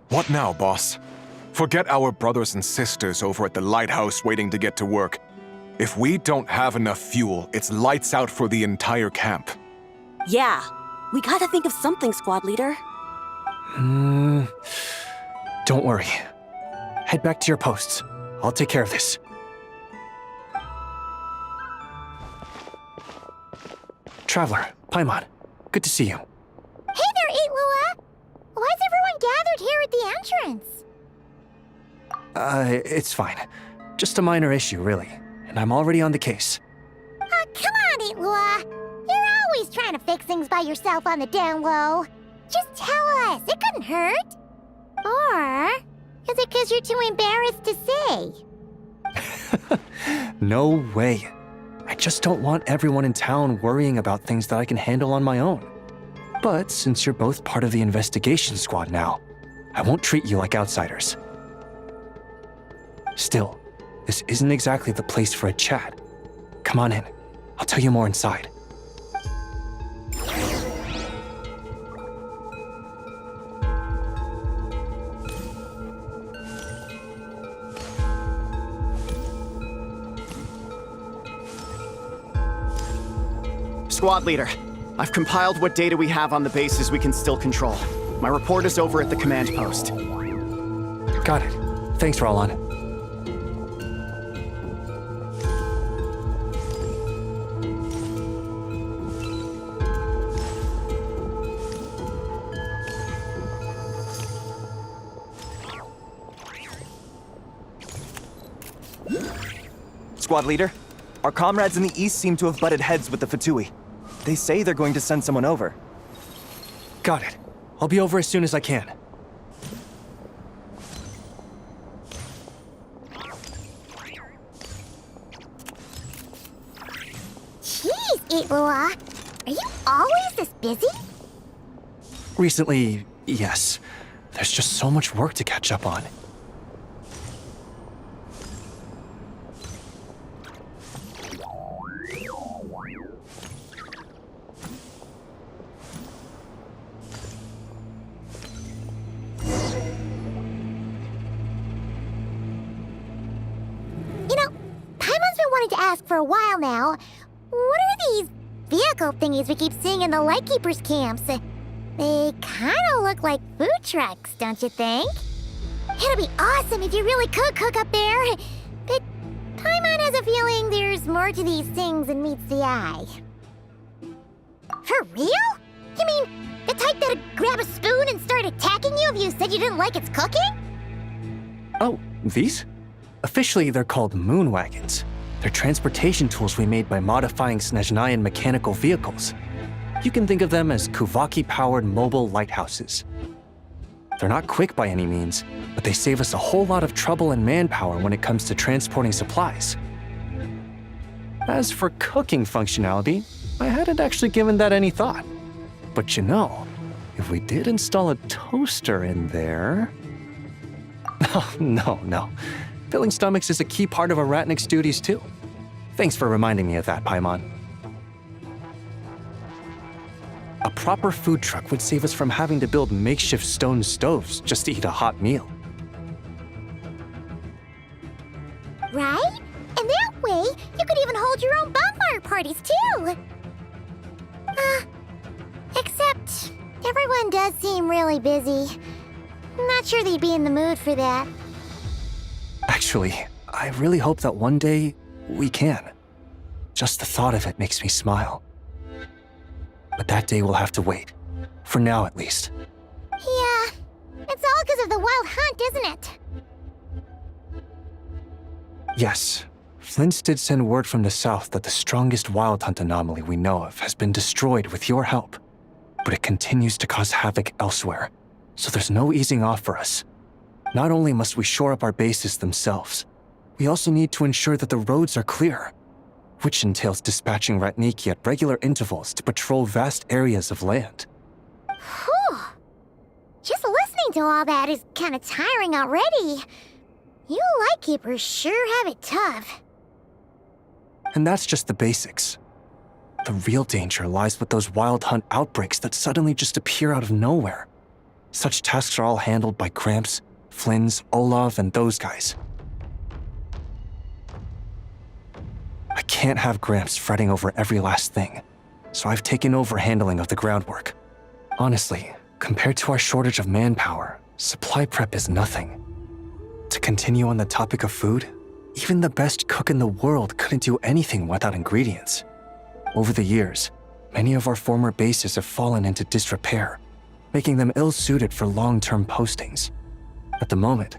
What now, boss? Forget our brothers and sisters over at the lighthouse waiting to get to work. If we don't have enough fuel, it's lights out for the entire camp. Yeah, we gotta think of something, squad leader. Don't worry. Head back to your posts. I'll take care of this. Traveler, Paimon, good to see you. Hey there, Itlua! Why is everyone gathered here at the entrance? It's fine. Just a minor issue, really. And I'm already on the case. Come on, Itlua! You're always trying to fix things by yourself on the down low. Just tell us, it couldn't hurt. Or is it because you're too embarrassed to say? No way. I just don't want everyone in town worrying about things that I can handle on my own. But since you're both part of the investigation squad now, I won't treat you like outsiders. Still, this isn't exactly the place for a chat. Come on in. I'll tell you more inside. Squad leader, I've compiled what data we have on the bases we can still control. My report is over at the command post. Got it. Thanks, Roland. Squad leader, our comrades in the east seem to have butted heads with the Fatui. They say they're going to send someone over. Got it. I'll be over as soon as I can. Jeez, Itlua! Are you always this busy? Recently, yes. There's just so much work to catch up on. To ask for a while now. What are these vehicle thingies we keep seeing in the Lightkeepers camps? They kind of look like food trucks, don't you think? It'd be awesome if you really could cook up there. But Paimon has a feeling there's more to these things than meets the eye. For real? You mean the type that'd grab a spoon and start attacking you if you said you didn't like its cooking? Oh, these? Officially, they're called moon wagons. They're transportation tools we made by modifying Snezhnayan mechanical vehicles. You can think of them as Kuvaki-powered mobile lighthouses. They're not quick by any means, but they save us a whole lot of trouble and manpower when it comes to transporting supplies. As for cooking functionality, I hadn't actually given that any thought. But you know, if we did install a toaster in there... Oh, no. Filling stomachs is a key part of a Ratnik's duties, too. Thanks for reminding me of that, Paimon. A proper food truck would save us from having to build makeshift stone stoves just to eat a hot meal. Right? And that way, you could even hold your own bonfire parties, too! Except, everyone does seem really busy. I'm not sure they'd be in the mood for that. Actually, I really hope that one day we can. Just the thought of it makes me smile. But that day will have to wait. For now, at least. Yeah, it's all because of the wild hunt, isn't it? Yes. Flint's did send word from the south that the strongest wild hunt anomaly we know of has been destroyed with your help. But it continues to cause havoc elsewhere, so there's no easing off for us. Not only must we shore up our bases themselves, we also need to ensure that the roads are clear, which entails dispatching Ratniki at regular intervals to patrol vast areas of land. Whew. Just listening to all that is kind of tiring already. You Lightkeepers sure have it tough. And that's just the basics. The real danger lies with those wild hunt outbreaks that suddenly just appear out of nowhere. Such tasks are all handled by Gramps, Flynn's, Olaf, and those guys. I can't have Gramps fretting over every last thing, so I've taken over handling of the groundwork. Honestly, compared to our shortage of manpower, supply prep is nothing. To continue on the topic of food, even the best cook in the world couldn't do anything without ingredients. Over the years, many of our former bases have fallen into disrepair, making them ill-suited for long-term postings. At the moment,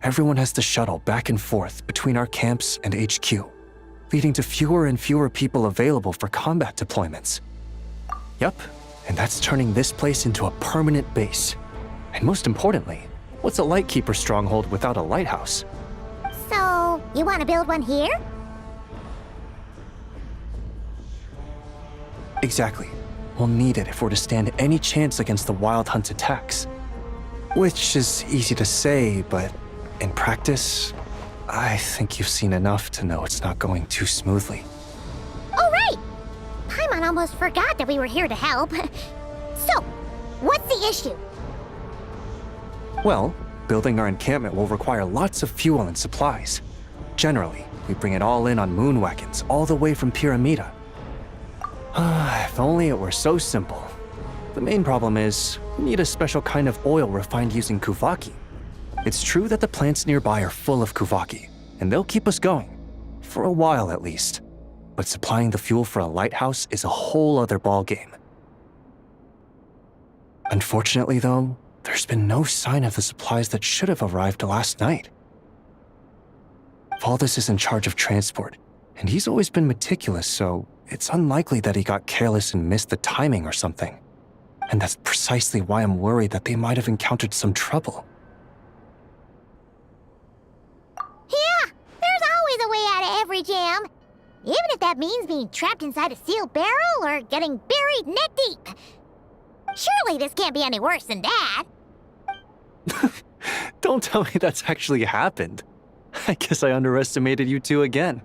everyone has to shuttle back and forth between our camps and HQ, leading to fewer and fewer people available for combat deployments. Yup, and that's turning this place into a permanent base. And most importantly, what's a Lightkeeper stronghold without a lighthouse? So, you want to build one here? Exactly. We'll need it if we're to stand any chance against the Wild Hunt's attacks. Which is easy to say, but in practice, I think you've seen enough to know it's not going too smoothly. Oh, right! Paimon almost forgot that we were here to help. So, what's the issue? Well, building our encampment will require lots of fuel and supplies. Generally, we bring it all in on moon wagons all the way from Pyramida. If only it were so simple. The main problem is, we need a special kind of oil refined using Kuvaki. It's true that the plants nearby are full of Kuvaki, and they'll keep us going. For a while at least. But supplying the fuel for a lighthouse is a whole other ballgame. Unfortunately though, there's been no sign of the supplies that should have arrived last night. Valdez is in charge of transport, and he's always been meticulous, so it's unlikely that he got careless and missed the timing or something. And that's precisely why I'm worried that they might have encountered some trouble. Yeah, there's always a way out of every jam. Even if that means being trapped inside a sealed barrel or getting buried neck deep. Surely this can't be any worse than that. Don't tell me that's actually happened. I guess I underestimated you two again.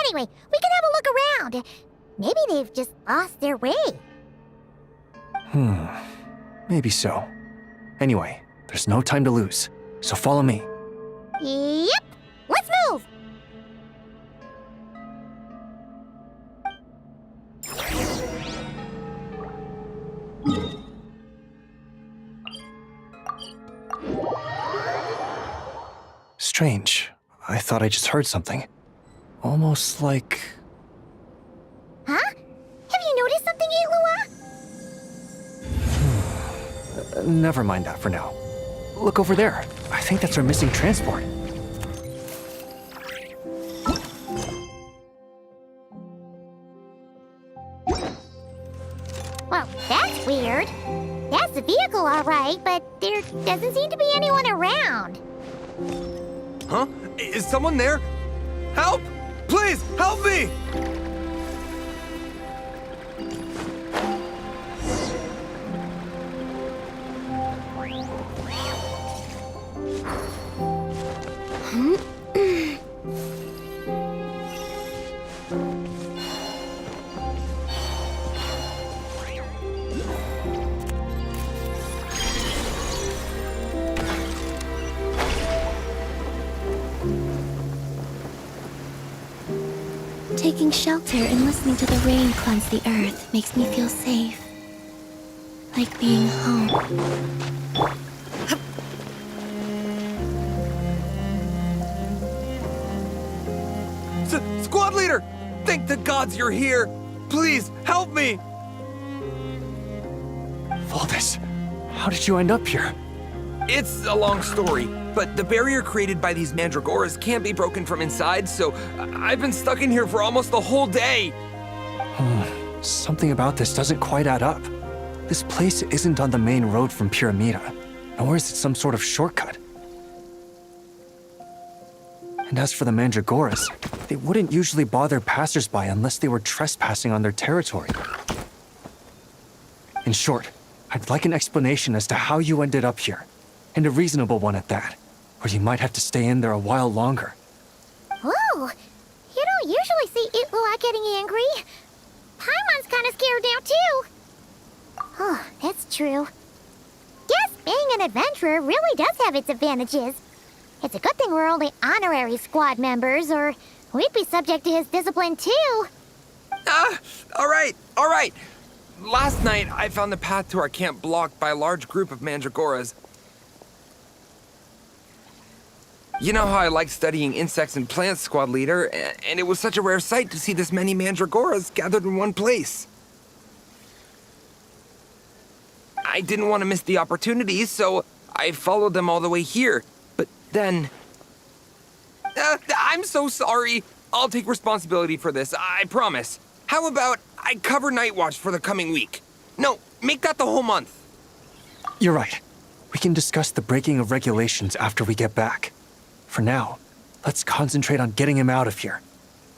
Anyway, we can have a look around. Maybe they've just lost their way. Maybe so. Anyway, there's no time to lose, so follow me. Yep, let's move! Strange. I thought I just heard something. Almost like... Huh? Have you noticed something, Itlua? Never mind that for now. Look over there. I think that's our missing transport. Well, that's weird. That's the vehicle, all right, but there doesn't seem to be anyone around. Huh? Is someone there? Help! Please, help me! Taking shelter and listening to the rain cleanse the earth makes me feel safe. Like being home. Squad leader! Thank the gods you're here! Please, help me! Valdez, how did you end up here? It's a long story, but the barrier created by these mandragoras can't be broken from inside, so I've been stuck in here for almost the whole day. Something about this doesn't quite add up. This place isn't on the main road from Pyramida, nor is it some sort of shortcut. And as for the mandragoras, they wouldn't usually bother passersby unless they were trespassing on their territory. In short, I'd like an explanation as to how you ended up here, and a reasonable one at that, or you might have to stay in there a while longer. Whoa! You don't usually see Itlua getting angry. Paimon's kind of scared now, too. Oh, that's true. Guess being an adventurer really does have its advantages. It's a good thing we're only honorary squad members, or we'd be subject to his discipline too. All right. Last night, I found the path to our camp blocked by a large group of mandragoras. You know how I like studying insects and plants, Squad Leader, and it was such a rare sight to see this many mandragoras gathered in one place. I didn't want to miss the opportunity, so I followed them all the way here. But then... I'm so sorry. I'll take responsibility for this, I promise. How about I cover Night Watch for the coming week? No, make that the whole month. You're right. We can discuss the breaking of regulations after we get back. For now, let's concentrate on getting him out of here.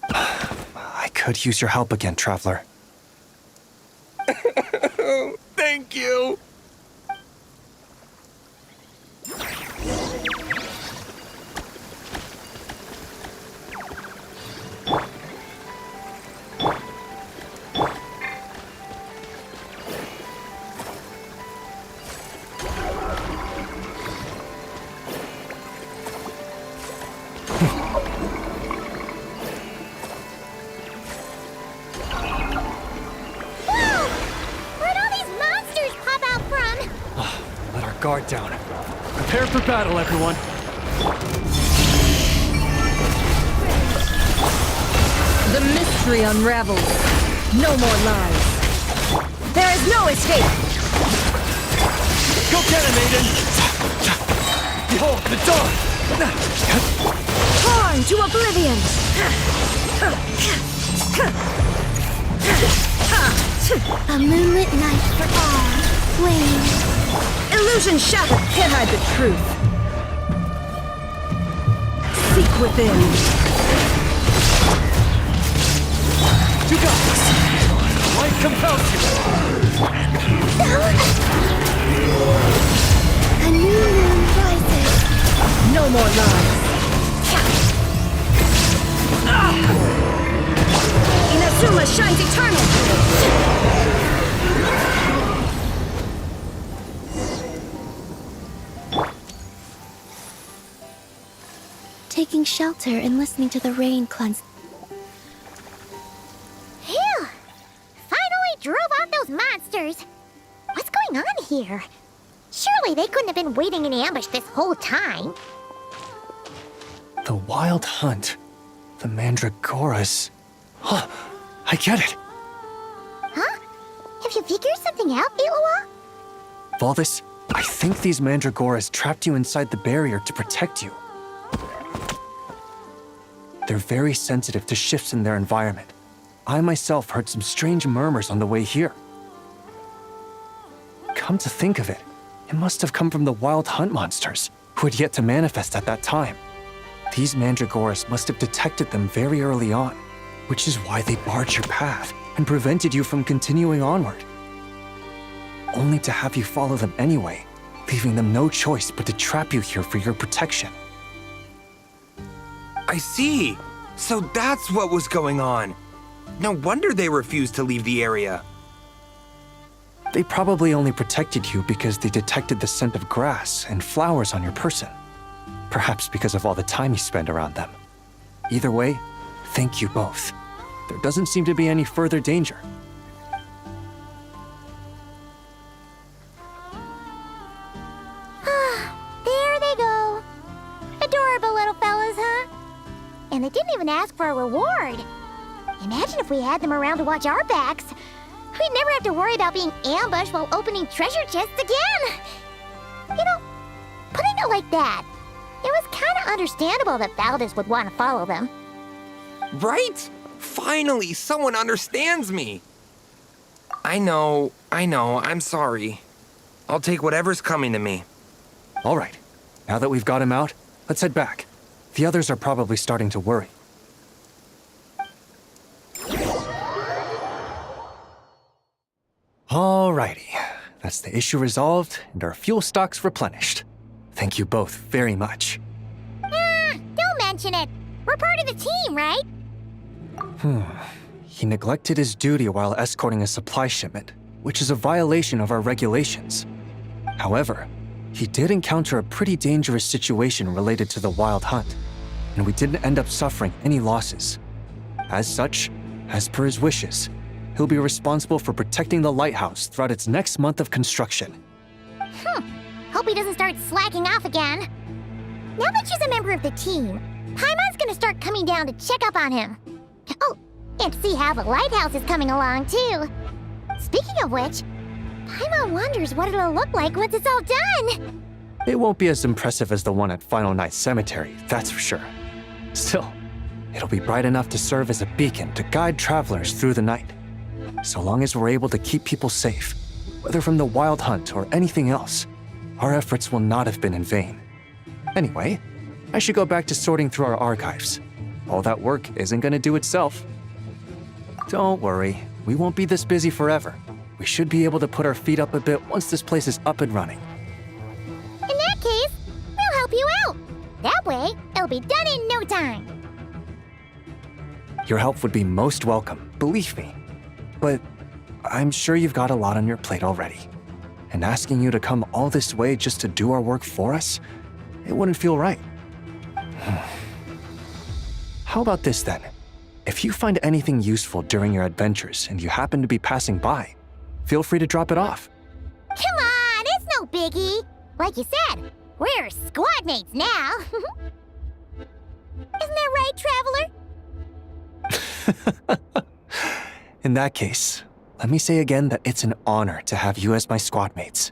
I could use your help again, Traveler. Thank you. Guard down. Prepare for battle, everyone. The mystery unravels. No more lies. There is no escape. Go get him, Aiden! Behold, the dawn! Torn to oblivion. A moonlit night for all. Flame. Illusion shattered can't hide the truth. Seek within. You got this! Light compels you! A new moon rises. No more lies. Inazuma shines eternal. Taking shelter and listening to the rain cleanse. Phew! Finally drove out those monsters! What's going on here? Surely they couldn't have been waiting in ambush this whole time. The Wild Hunt. The Mandragoras. Huh, I get it. Huh? Have you figured something out, Iloa? Valdis, I think these Mandragoras trapped you inside the barrier to protect you. They're very sensitive to shifts in their environment. I myself heard some strange murmurs on the way here. Come to think of it, it must have come from the Wild Hunt monsters, who had yet to manifest at that time. These Mandragoras must have detected them very early on, which is why they barred your path and prevented you from continuing onward. Only to have you follow them anyway, leaving them no choice but to trap you here for your protection. I see. So that's what was going on. No wonder they refused to leave the area. They probably only protected you because they detected the scent of grass and flowers on your person. Perhaps because of all the time you spend around them. Either way, thank you both. There doesn't seem to be any further danger. There they go. Adorable little fellas, huh? And they didn't even ask for a reward. Imagine if we had them around to watch our backs. We'd never have to worry about being ambushed while opening treasure chests again. You know, putting it like that, it was kind of understandable that Valdis would want to follow them. Right? Finally, someone understands me. I know, I'm sorry. I'll take whatever's coming to me. All right, now that we've got him out, let's head back. The others are probably starting to worry. Alrighty, that's the issue resolved and our fuel stocks replenished. Thank you both very much. Don't mention it. We're part of the team, right? He neglected his duty while escorting a supply shipment, which is a violation of our regulations. However, he did encounter a pretty dangerous situation related to the wild hunt, and we didn't end up suffering any losses. As such, as per his wishes, he'll be responsible for protecting the lighthouse throughout its next month of construction. Hope he doesn't start slacking off again. Now that she's a member of the team, Paimon's gonna start coming down to check up on him. Oh, and to see how the lighthouse is coming along, too. Speaking of which, Paimon wonders what it'll look like once it's all done. It won't be as impressive as the one at Final Night Cemetery, that's for sure. Still, it'll be bright enough to serve as a beacon to guide travelers through the night. So long as we're able to keep people safe, whether from the wild hunt or anything else, our efforts will not have been in vain. Anyway, I should go back to sorting through our archives. All that work isn't gonna do itself. Don't worry, we won't be this busy forever. We should be able to put our feet up a bit once this place is up and running. In that case, we'll help you out. That way, it'll be done in no time. Your help would be most welcome, believe me. But I'm sure you've got a lot on your plate already. And asking you to come all this way just to do our work for us, it wouldn't feel right. How about this then? If you find anything useful during your adventures and you happen to be passing by, feel free to drop it off. Come on, it's no biggie. Like you said, we're squad mates now. Isn't that right, Traveler? In that case, let me say again that it's an honor to have you as my squad mates.